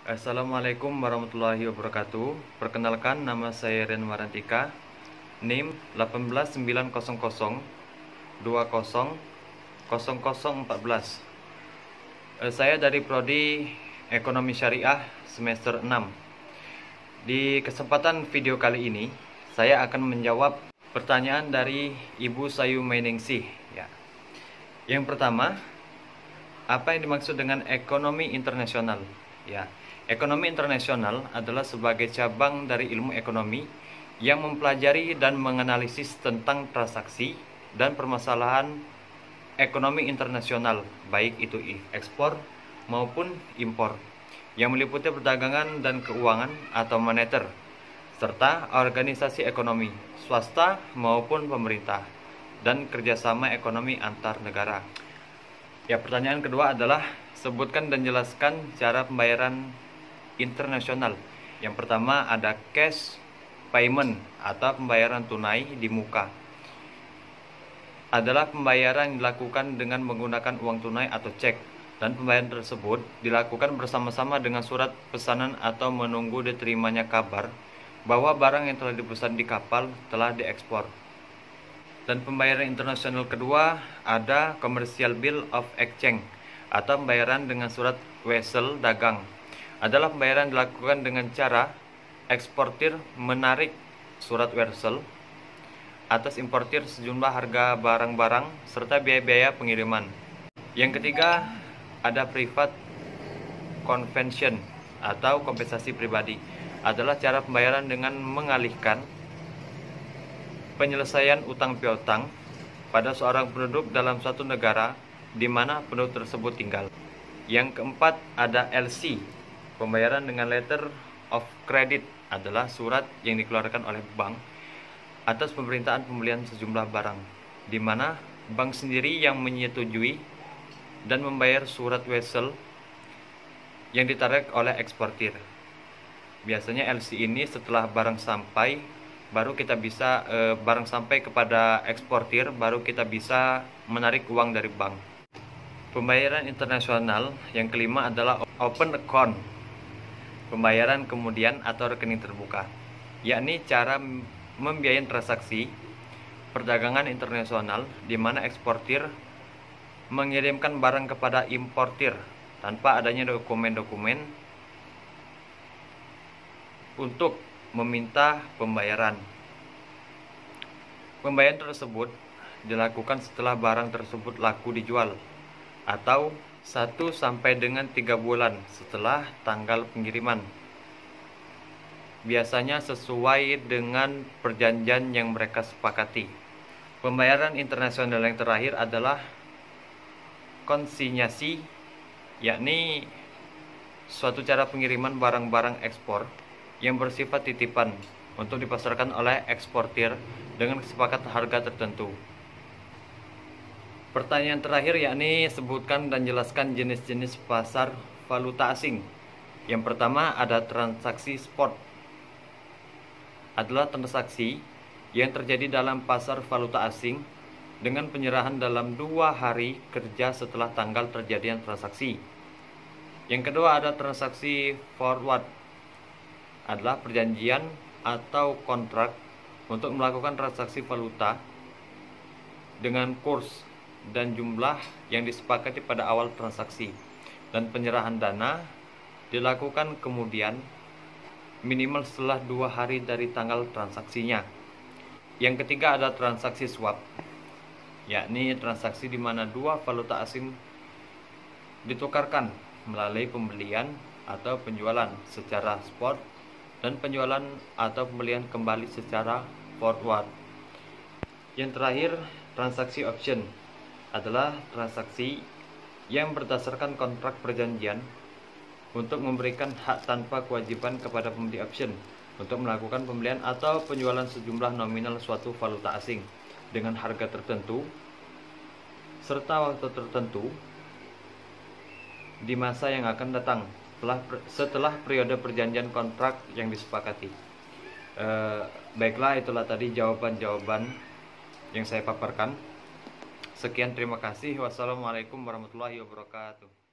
Assalamualaikum warahmatullahi wabarakatuh. Perkenalkan, nama saya Ren Marantika, NIM 18900200014. Saya dari Prodi Ekonomi Syariah semester 6. Di kesempatan video kali ini, saya akan menjawab pertanyaan dari Ibu Sayu Mainningsih. Yang pertama, apa yang dimaksud dengan ekonomi internasional? Ekonomi internasional adalah sebagai cabang dari ilmu ekonomi yang mempelajari dan menganalisis tentang transaksi dan permasalahan ekonomi internasional, baik itu ekspor maupun impor, yang meliputi perdagangan dan keuangan atau moneter, serta organisasi ekonomi, swasta maupun pemerintah, dan kerjasama ekonomi antar negara. Pertanyaan kedua adalah, sebutkan dan jelaskan cara pembayaran internasional. Yang pertama ada cash payment atau pembayaran tunai di muka. Adalah pembayaran yang dilakukan dengan menggunakan uang tunai atau cek, dan pembayaran tersebut dilakukan bersama-sama dengan surat pesanan atau menunggu diterimanya kabar bahwa barang yang telah dipesan di kapal telah diekspor. Dan pembayaran internasional kedua ada commercial bill of exchange atau pembayaran dengan surat wesel dagang. Adalah pembayaran dilakukan dengan cara eksportir menarik surat wesel atas importir sejumlah harga barang-barang serta biaya-biaya pengiriman. Yang ketiga ada private convention atau kompensasi pribadi. Adalah cara pembayaran dengan mengalihkan penyelesaian utang piutang pada seorang penduduk dalam suatu negara di mana penduduk tersebut tinggal. Yang keempat ada LC, pembayaran dengan letter of credit, adalah surat yang dikeluarkan oleh bank atas pemerintahan pembelian sejumlah barang, di mana bank sendiri yang menyetujui dan membayar surat wesel yang ditarik oleh eksportir. Biasanya LC ini setelah barang sampai kepada eksportir, baru kita bisa menarik uang dari bank. Pembayaran internasional yang kelima adalah open account, pembayaran kemudian atau rekening terbuka, yakni cara membiayai transaksi perdagangan internasional di mana eksportir mengirimkan barang kepada importir tanpa adanya dokumen-dokumen untuk meminta pembayaran. Pembayaran tersebut dilakukan setelah barang tersebut laku dijual atau 1 sampai dengan 3 bulan setelah tanggal pengiriman. Biasanya sesuai dengan perjanjian yang mereka sepakati. Pembayaran internasional yang terakhir adalah konsinyasi, yakni suatu cara pengiriman barang-barang ekspor yang bersifat titipan untuk dipasarkan oleh eksportir dengan kesepakatan harga tertentu. Pertanyaan terakhir yakni sebutkan dan jelaskan jenis-jenis pasar valuta asing. Yang pertama ada transaksi spot. Adalah transaksi yang terjadi dalam pasar valuta asing dengan penyerahan dalam 2 hari kerja setelah tanggal terjadinya transaksi. Yang kedua ada transaksi forward. Adalah perjanjian atau kontrak untuk melakukan transaksi valuta dengan kurs dan jumlah yang disepakati pada awal transaksi, dan penyerahan dana dilakukan kemudian minimal setelah 2 hari dari tanggal transaksinya. Yang ketiga ada transaksi swap, yakni transaksi di mana 2 valuta asing ditukarkan melalui pembelian atau penjualan secara spot dan penjualan atau pembelian kembali secara forward. Yang terakhir, transaksi option adalah transaksi yang berdasarkan kontrak perjanjian untuk memberikan hak tanpa kewajiban kepada pembeli option untuk melakukan pembelian atau penjualan sejumlah nominal suatu valuta asing dengan harga tertentu serta waktu tertentu di masa yang akan datang setelah periode perjanjian kontrak yang disepakati. Baiklah, itulah tadi jawaban-jawaban yang saya paparkan. Sekian, terima kasih. Wassalamualaikum warahmatullahi wabarakatuh.